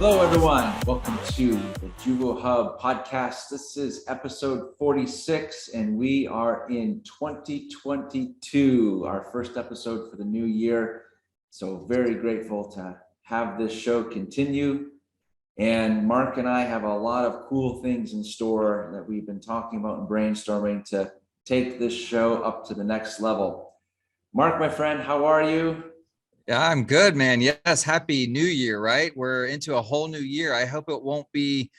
Hello, everyone. Welcome to the JuvoHub podcast. This is episode 46, and we are in 2022, our first episode for the new year. So very grateful to have this show continue. And Mark and I have a lot of cool things in store that we've been talking about and brainstorming to take this show up to the next level. Mark, my friend, how are you? Yeah, I'm good, man. Yes, happy new year, right? We're into a whole new year. I hope it won't be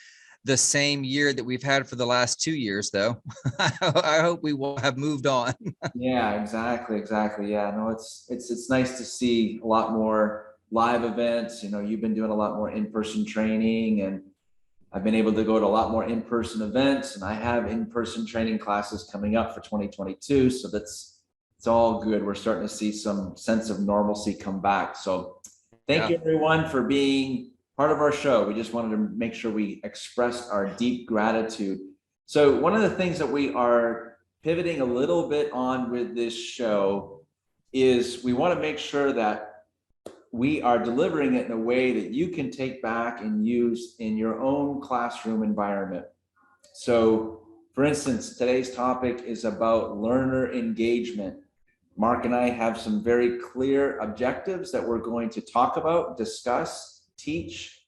the same year that we've had for the last 2 years, though. I hope we will have moved on. Yeah, exactly. Yeah, no, it's nice to see a lot more live events. You know, you've been doing a lot more in-person training, and I've been able to go to a lot more in-person events, and I have in-person training classes coming up for 2022. So it's all good. We're starting to see some sense of normalcy come back. So thank Yeah. you everyone for being part of our show. We just wanted to make sure we expressed our deep gratitude. So one of the things that we are pivoting a little bit on with this show is we want to make sure that we are delivering it in a way that you can take back and use in your own classroom environment. So for instance, today's topic is about learner engagement. Mark and I have some very clear objectives that we're going to talk about, discuss, teach,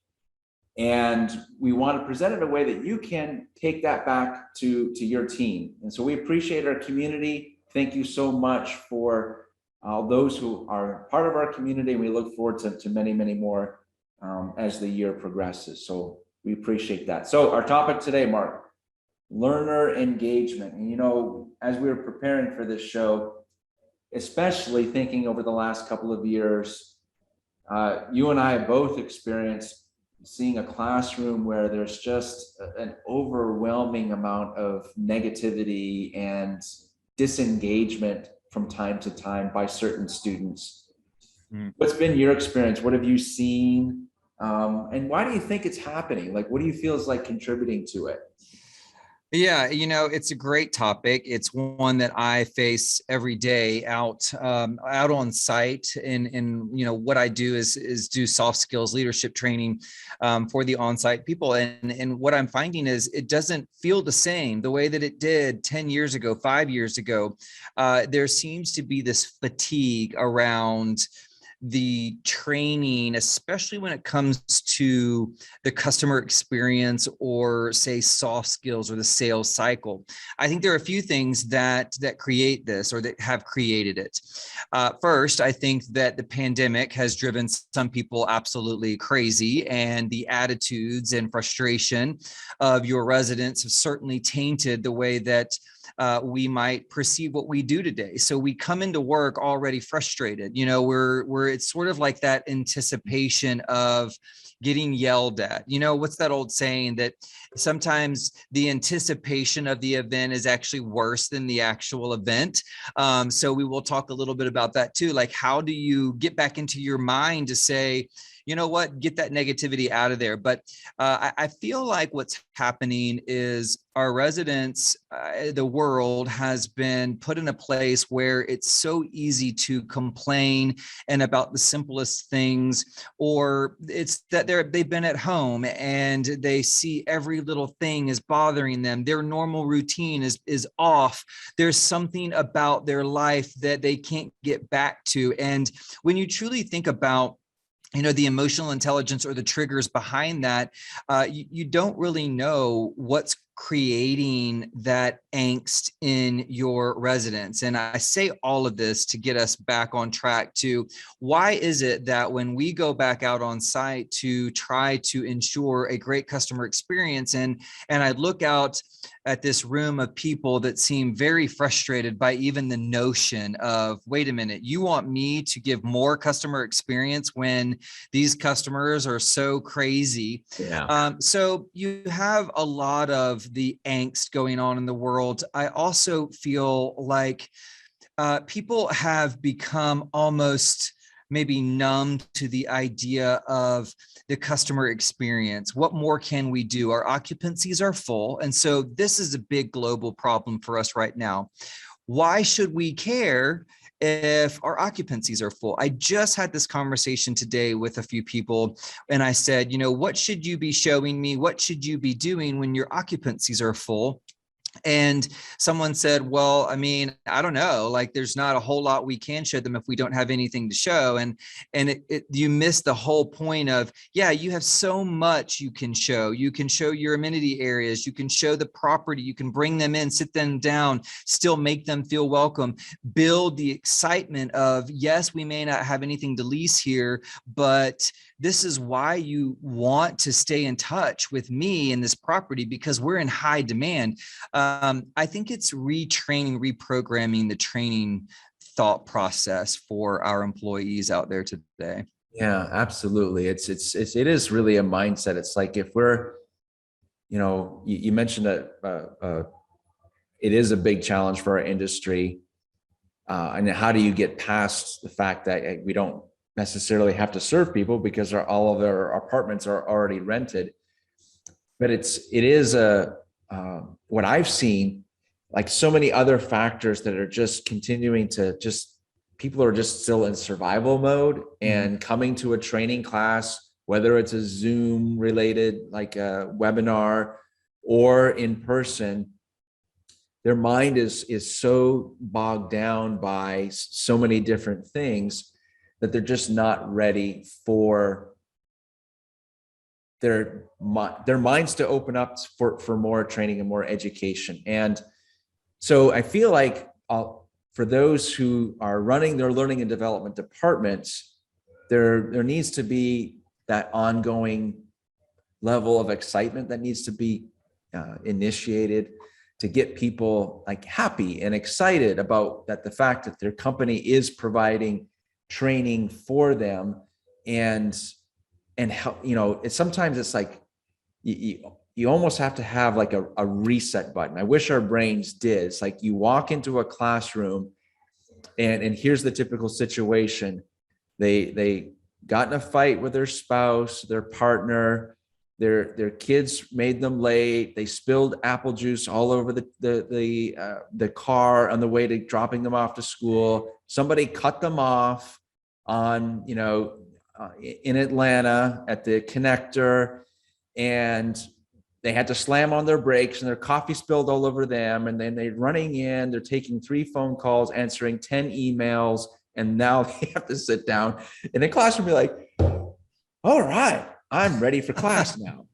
and we want to present it in a way that you can take that back to your team. And so we appreciate our community. Thank you so much for those who are part of our community. And we look forward to many, many more as the year progresses. So we appreciate that. So our topic today, Mark, learner engagement. And you know, as we were preparing for this show, especially thinking over the last couple of years, you and I have both experienced seeing a classroom where there's just an overwhelming amount of negativity and disengagement from time to time by certain students. What's been your experience? What have you seen? And why do you think it's happening? Like, what do you feel is like contributing to it? Yeah, it's a great topic. It's one that I face every day out on site. And what I do is do soft skills leadership training for the on-site people. And what I'm finding is it doesn't feel the same the way that it did 10 years ago, 5 years ago. There seems to be this fatigue around the training, especially when it comes to the customer experience or say soft skills or the sales cycle. I think there are a few things that create this or that have created it. First, I think that the pandemic has driven some people absolutely crazy, and the attitudes and frustration of your residents have certainly tainted the way that we might perceive what we do today. So we come into work already frustrated. It's sort of like that anticipation of getting yelled at. What's that old saying that sometimes the anticipation of the event is actually worse than the actual event? So we will talk a little bit about that too. Like, how do you get back into your mind to say, you know what, get that negativity out of there? But I feel like what's happening is our residents, the world has been put in a place where it's so easy to complain and about the simplest things, or it's that they've been at home and they see every little thing is bothering them. Their normal routine is off. There's something about their life that they can't get back to. And when you truly think about the emotional intelligence or the triggers behind that, you don't really know what's creating that angst in your residents. And I say all of this to get us back on track to why is it that when we go back out on site to try to ensure a great customer experience, and I look out at this room of people that seem very frustrated by even the notion of, wait a minute, you want me to give more customer experience when these customers are so crazy? Yeah. So you have a lot of the angst going on in the world. I also feel like people have become almost maybe numb to the idea of the customer experience. What more can we do? Our occupancies are full. And so this is a big global problem for us right now. Why should we care if our occupancies are full. I just had this conversation today with a few people, and I said, what should you be showing me? What should you be doing when your occupancies are full? And someone said, well, I mean, I don't know, like there's not a whole lot we can show them if we don't have anything to show. And you miss the whole point of, yeah, you have so much you can show. You can show your amenity areas. You can show the property. You can bring them in, sit them down, still make them feel welcome, build the excitement of, yes, we may not have anything to lease here, but this is why you want to stay in touch with me in this property, because we're in high demand. I think it's reprogramming the training thought process for our employees out there today. Yeah, absolutely. It is really a mindset. It's like if we're, you mentioned that it is a big challenge for our industry. And how do you get past the fact that we don't necessarily have to serve people because all of our apartments are already rented? But it is what I've seen, like so many other factors that are just continuing to people are just still in survival mode and coming to a training class, whether it's a Zoom related, like a webinar or in person, their mind is so bogged down by so many different things that they're just not ready for their minds to open up for more training and more education. And so I feel like for those who are running their learning and development departments, there needs to be that ongoing level of excitement that needs to be initiated to get people like happy and excited about the fact that their company is providing training for them. And help, sometimes it's like you almost have to have like a reset button. I wish our brains did. It's like you walk into a classroom and here's the typical situation. They got in a fight with their spouse, their partner, their kids made them late. They spilled apple juice all over the car on the way to dropping them off to school. Somebody cut them off on, in Atlanta at the connector, and they had to slam on their brakes and their coffee spilled all over them. And then they're running in, they're taking 3 phone calls, answering 10 emails. And now they have to sit down in a classroom and be like, all right, I'm ready for class now.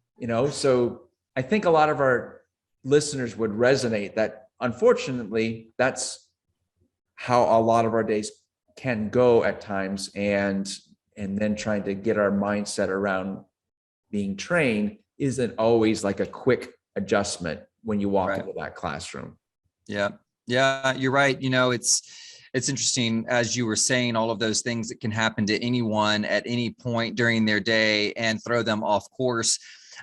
So I think a lot of our listeners would resonate that unfortunately, that's how a lot of our days can go at times. And then trying to get our mindset around being trained isn't always like a quick adjustment when you walk into that classroom. Yeah, you're right. It's interesting, as you were saying, all of those things that can happen to anyone at any point during their day and throw them off course.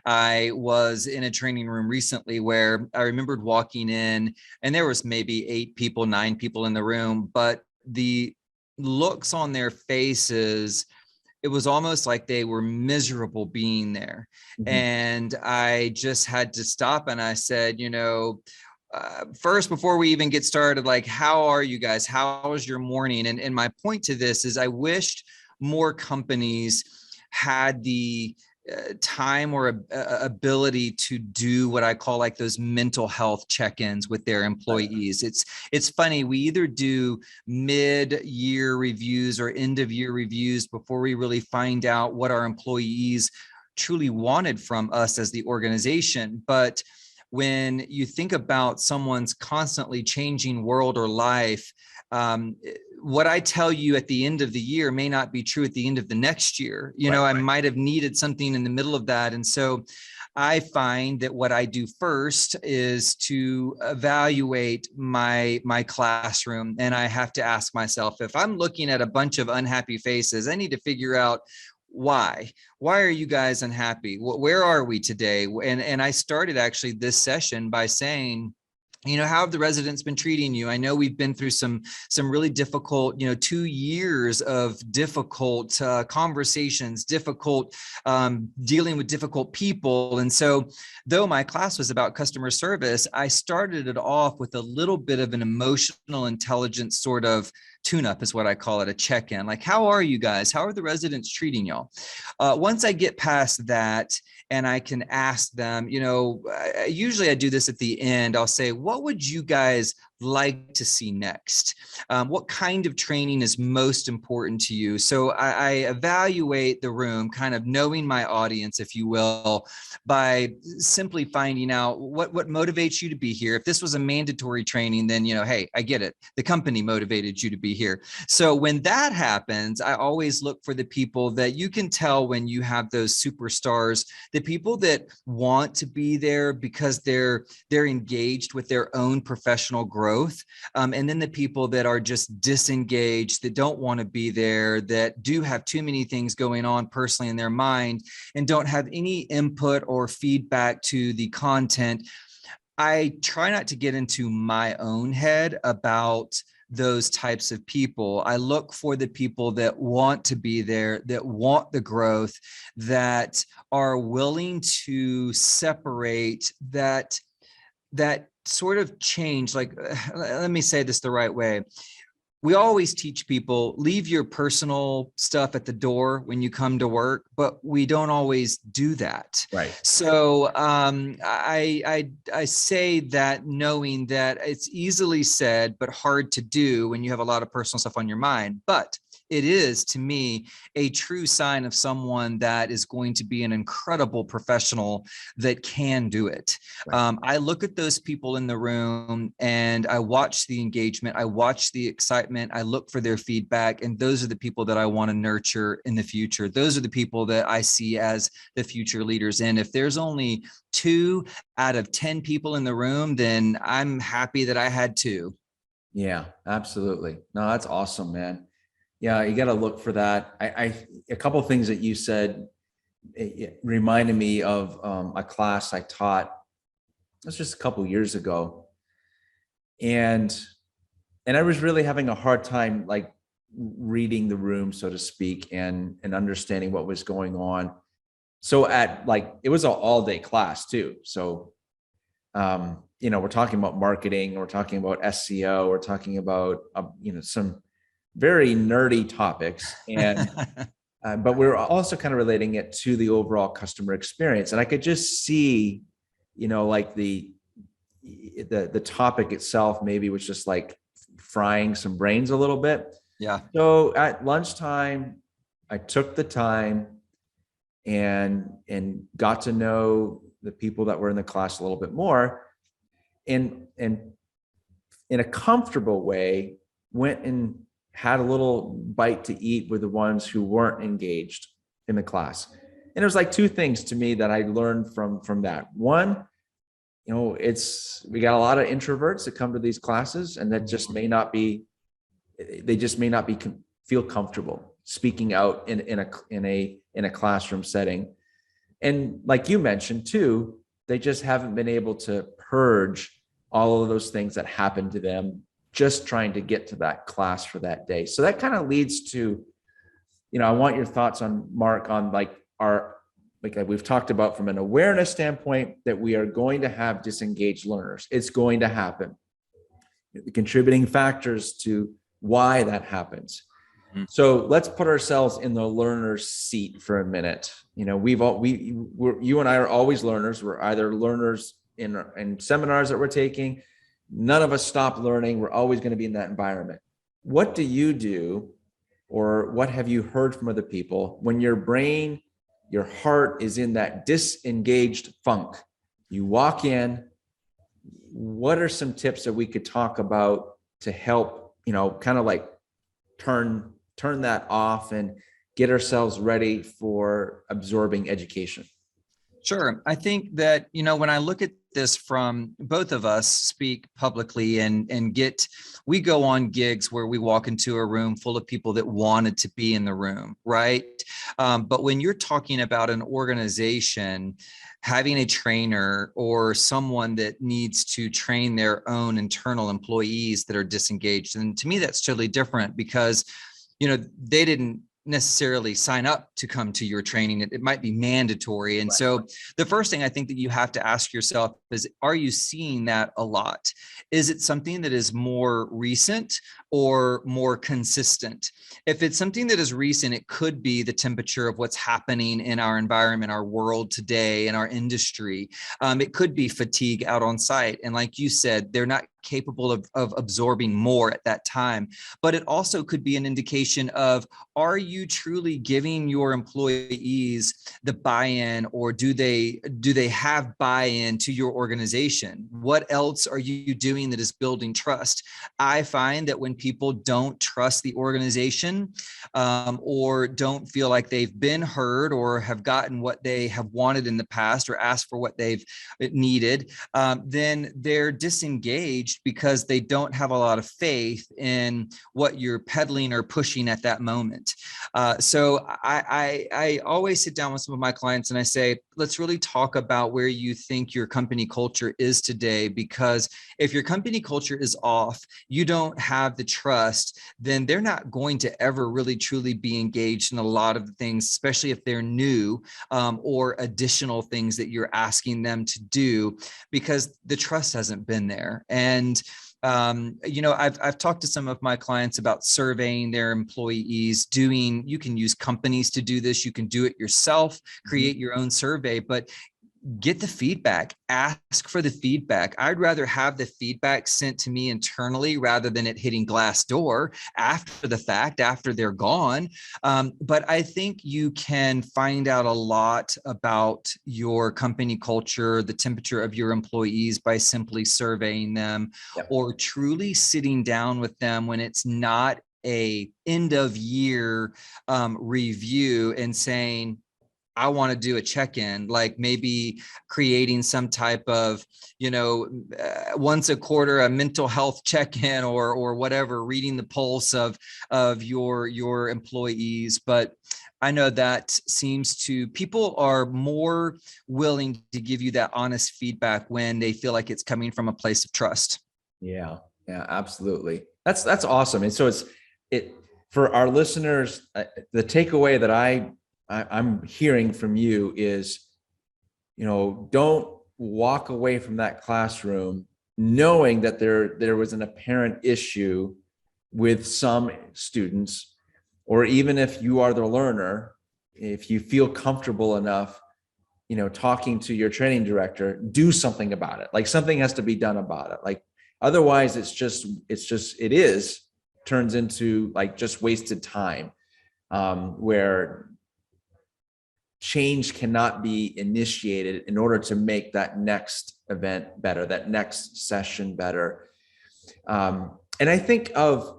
I was in a training room recently where I remembered walking in and there was maybe 8 people, 9 people in the room, but the looks on their faces, it was almost like they were miserable being there. Mm-hmm. And I just had to stop and I said, first, before we even get started, like, how are you guys? How was your morning? And my point to this is I wished more companies had the time or ability to do what I call like those mental health check-ins with their employees. It's funny, we either do mid-year reviews or end-of-year reviews before we really find out what our employees truly wanted from us as the organization. But when you think about someone's constantly changing world or life, what I tell you at the end of the year may not be true at the end of the next year. I might have needed something in the middle of that. And so I find that what I do first is to evaluate my classroom. And I have to ask myself, if I'm looking at a bunch of unhappy faces, I need to figure out why are you guys unhappy? Where are we today? And I started actually this session by saying, how have the residents been treating you? I know we've been through some really difficult, 2 years of difficult conversations, difficult dealing with difficult people. And so though my class was about customer service, I started it off with a little bit of an emotional intelligence sort of tune-up is what I call it, a check-in. Like, how are you guys? How are the residents treating y'all? Once I get past that, and I can ask them, usually I do this at the end. I'll say, what would you guys like to see next? What kind of training is most important to you? So I evaluate the room, kind of knowing my audience, if you will, by simply finding out what motivates you to be here. If this was a mandatory training, then, hey, I get it. The company motivated you to be here. So when that happens, I always look for the people that you can tell when you have those superstars, the people that want to be there because they're engaged with their own professional growth. And then the people that are just disengaged, that don't want to be there, that do have too many things going on personally in their mind and don't have any input or feedback to the content. I try not to get into my own head about those types of people. I look for the people that want to be there, that want the growth, that are willing to separate that sort of change. Like, let me say this the right way. We always teach people, leave your personal stuff at the door when you come to work, but we don't always do that. Right. So I say that knowing that it's easily said, but hard to do when you have a lot of personal stuff on your mind. But it is, to me, a true sign of someone that is going to be an incredible professional that can do it. Right. I look at those people in the room and I watch the engagement. I watch the excitement. I look for their feedback. And those are the people that I want to nurture in the future. Those are the people that I see as the future leaders. And if there's only 2 out of 10 people in the room, then I'm happy that I had 2. Yeah, absolutely. No, that's awesome, man. Yeah, you got to look for that. A couple of things that you said, it reminded me of a class I taught. That's just a couple of years ago, and I was really having a hard time, like, reading the room, so to speak, and understanding what was going on. So it was an all-day class too. So, we're talking about marketing, we're talking about SEO, we're talking about some very nerdy topics, and but we're also kind of relating it to the overall customer experience. And I could just see, like the topic itself maybe was just like frying some brains a little bit. Yeah. So at lunchtime, I took the time and got to know the people that were in the class a little bit more, and in a comfortable way, went and had a little bite to eat with the ones who weren't engaged in the class. And there's like 2 things to me that I learned from that. One, we got a lot of introverts that come to these classes, and that just may not be feel comfortable speaking out in a classroom setting. And like you mentioned too, they just haven't been able to purge all of those things that happened to them just trying to get to that class for that day. So that kind of leads to, I want your thoughts on, Mark, on like we've talked about from an awareness standpoint, that we are going to have disengaged learners. It's going to happen. The contributing factors to why that happens. Mm-hmm. So let's put ourselves in the learner's seat for a minute. You and I are always learners. We're either learners in seminars that we're taking. None of us stop learning. We're always going to be in that environment. What do you do, or what have you heard from other people when your brain, your heart is in that disengaged funk? You walk in. What are some tips that we could talk about to help, kind of like turn that off and get ourselves ready for absorbing education? Sure. I think that, when I look at this from both of us speak publicly and we go on gigs where we walk into a room full of people that wanted to be in the room, right? But when you're talking about an organization having a trainer or someone that needs to train their own internal employees that are disengaged, and to me, that's totally different because, they didn't necessarily sign up to come to your training. It might be mandatory. And so the first thing I think that you have to ask yourself is, are you seeing that a lot? Is it something that is more recent? or more consistent. If it's something that is recent, it could be the temperature of what's happening in our environment, our world today, in our industry. It could be fatigue out on site. And like you said, they're not capable of absorbing more at that time. But it also could be an indication of, are you truly giving your employees the buy-in, or do they have buy-in to your organization? What else are you doing that is building trust? I find that when people don't trust the organization, or don't feel like they've been heard or have gotten what they have wanted in the past, or asked for what they've needed, then they're disengaged because they don't have a lot of faith in what you're peddling or pushing at that moment. So I always sit down with some of my clients and I say, let's really talk about where you think your company culture is today, because if your company culture is off, you don't have the trust, then they're not going to ever really truly be engaged in a lot of the things, especially if they're new, or additional things that you're asking them to do, because the trust hasn't been there. And I've talked to some of my clients about surveying their employees. You can use companies to do this. You can do it yourself, create your own survey, but get the feedback, ask for the feedback. I'd rather have the feedback sent to me internally rather than it hitting Glassdoor after the fact, after they're gone. But I think you can find out a lot about your company culture, the temperature of your employees, by simply surveying them, or truly sitting down with them when it's not a end of year review and saying, I want to do a check-in, like maybe creating some type of, once a quarter, a mental health check-in, or whatever, reading the pulse of your employees. But I know that people are more willing to give you that honest feedback when they feel like it's coming from a place of trust. Yeah, absolutely. That's awesome. And so it for our listeners, the takeaway that I'm hearing from you is, don't walk away from that classroom knowing that there was an apparent issue with some students, or even if you are the learner, if you feel comfortable enough, talking to your training director, do something about it. Like, something has to be done about it. Like, otherwise it turns into like just wasted time, where change cannot be initiated in order to make that next event better, that next session better. And I think of,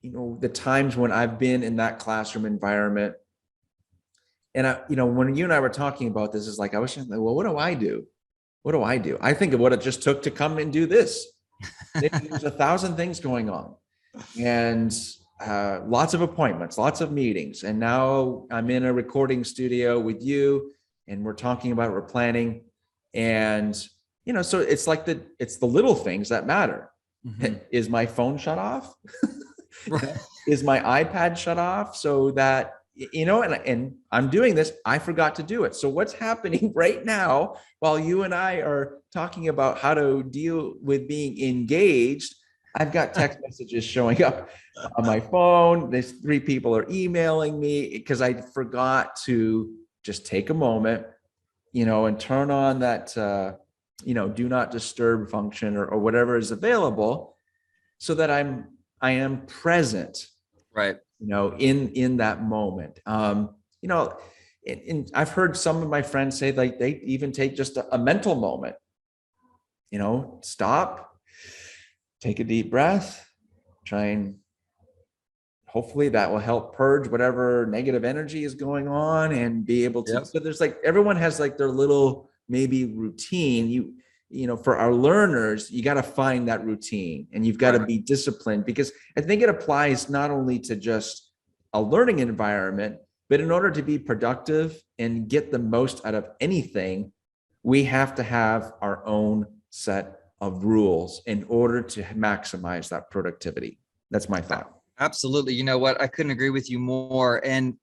the times when I've been in that classroom environment, and when you and I were talking about this, is like, I was saying, well, what do I do? What do I do? I think of what it just took to come and do this. There's 1,000 things going on, and lots of appointments, lots of meetings. And now I'm in a recording studio with you, and we're talking about, we're planning. And, so it's like it's the little things that matter. Mm-hmm. Is my phone shut off? Right. Is my iPad shut off? So that, and I'm doing this, I forgot to do it. So what's happening right now while you and I are talking about how to deal with being engaged? I've got text messages showing up on my phone. There's 3 people are emailing me because I forgot to just take a moment, and turn on that, do not disturb function, or whatever is available, so that I am present, right? In that moment. And I've heard some of my friends say, like, they even take just a mental moment, stop, take a deep breath, try and hopefully that will help purge whatever negative energy is going on, and be able to, so there's like, everyone has like their little maybe routine. For our learners, you got to find that routine, and you've got to be disciplined, because I think it applies not only to just a learning environment, but in order to be productive and get the most out of anything, we have to have our own set of rules in order to maximize that productivity. That's my thought. Absolutely. You know what? I couldn't agree with you more. And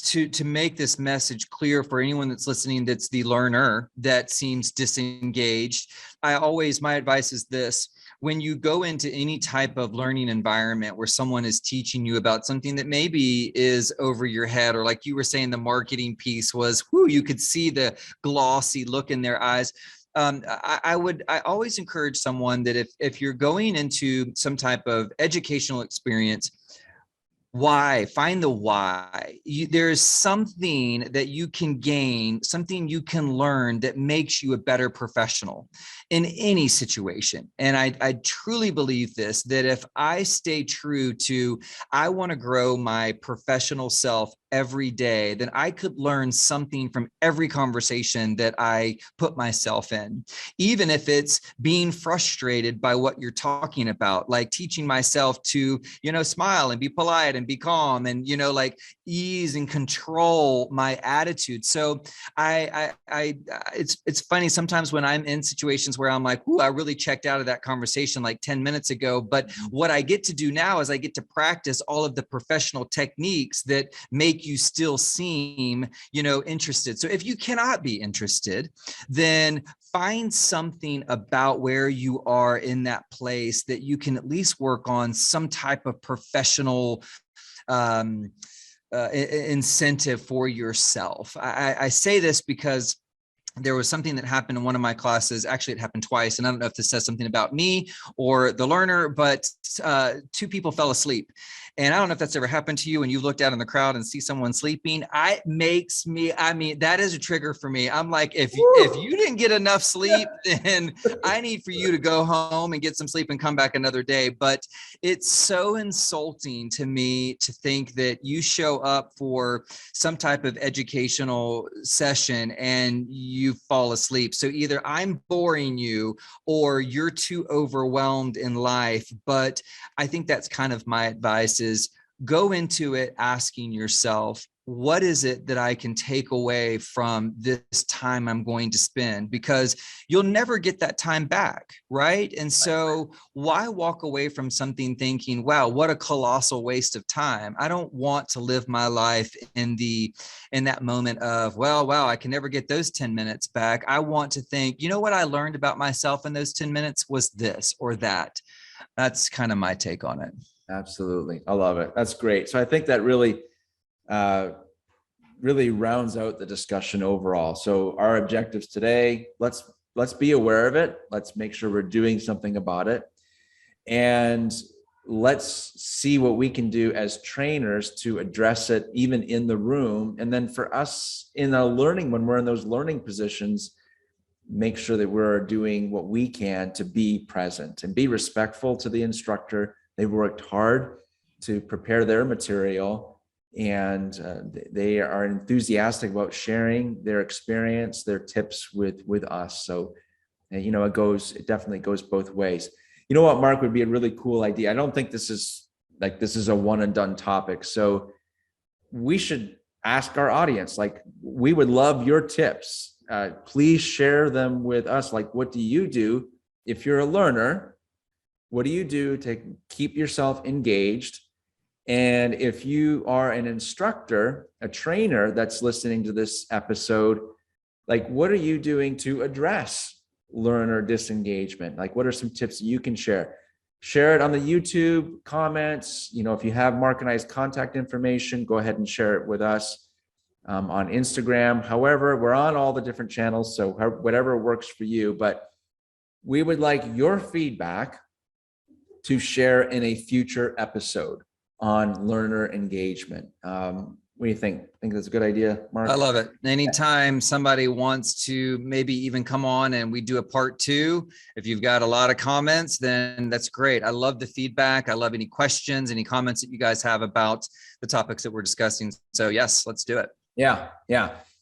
to make this message clear for anyone that's listening, that's the learner that seems disengaged, my advice is this: when you go into any type of learning environment where someone is teaching you about something that maybe is over your head, or like you were saying, the marketing piece was, whoo, you could see the glossy look in their eyes. I always encourage someone that if you're going into some type of educational experience, find the why. There's something that you can gain, something you can learn that makes you a better professional in any situation. And I truly believe this, that if I stay true to, I want to grow my professional self every day, then I could learn something from every conversation that I put myself in, even if it's being frustrated by what you're talking about, like teaching myself to, smile and be polite and be calm and, like ease and control my attitude. So it's funny sometimes when I'm in situations where I'm like, ooh, I really checked out of that conversation like 10 minutes ago. But what I get to do now is I get to practice all of the professional techniques that make you still seem, interested. So if you cannot be interested, then find something about where you are in that place that you can at least work on some type of professional incentive for yourself. I say this because there was something that happened in one of my classes. Actually, it happened twice. And I don't know if this says something about me or the learner, but 2 people fell asleep. And I don't know if that's ever happened to you when you looked out in the crowd and see someone sleeping. That is a trigger for me. I'm like, if you didn't get enough sleep, then I need for you to go home and get some sleep and come back another day. But it's so insulting to me to think that you show up for some type of educational session and you fall asleep. So either I'm boring you or you're too overwhelmed in life. But I think that's kind of my advice, is go into it asking yourself, what is it that I can take away from this time I'm going to spend? Because you'll never get that time back, right? And so why walk away from something thinking, wow, what a colossal waste of time? I don't want to live my life in that moment of, well, wow, I can never get those 10 minutes back. I want to think, what I learned about myself in those 10 minutes was this or that. That's kind of my take on it. Absolutely. I love it. That's great. So I think that really rounds out the discussion overall. So our objectives today, let's be aware of it. Let's make sure we're doing something about it. And let's see what we can do as trainers to address it even in the room. And then for us in our learning, when we're in those learning positions, make sure that we're doing what we can to be present and be respectful to the instructor. They've worked hard to prepare their material, and they are enthusiastic about sharing their experience, their tips with us. So, it definitely goes both ways. You know what, Mark, would be a really cool idea. I don't think this is a one and done topic. So we should ask our audience, we would love your tips. Please share them with us. What do you do if you're a learner? What do you do to keep yourself engaged? And if you are an instructor, a trainer that's listening to this episode, what are you doing to address learner disengagement? What are some tips you can share? Share it on the YouTube comments. If you have Mark and I's contact information, go ahead and share it with us on Instagram. However, we're on all the different channels, so whatever works for you. But we would like your feedback to share in a future episode on learner engagement. What do you think? Think that's a good idea, Mark? I love it. Anytime somebody wants to maybe even come on and we do a part 2, if you've got a lot of comments, then that's great. I love the feedback. I love any questions, any comments that you guys have about the topics that we're discussing. So yes, let's do it. Yeah.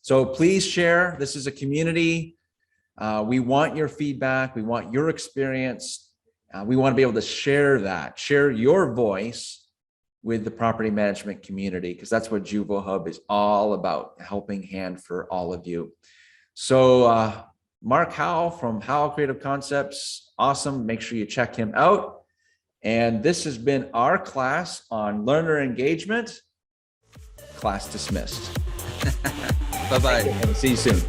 So please share. This is a community. We want your feedback. We want your experience. We want to be able to share your voice with the property management community, because that's what JuvoHub is all about, a helping hand for all of you. So Mark Howell from Howell Creative Concepts, awesome. Make sure you check him out. And this has been our class on learner engagement. Class dismissed. Bye-bye. See you soon.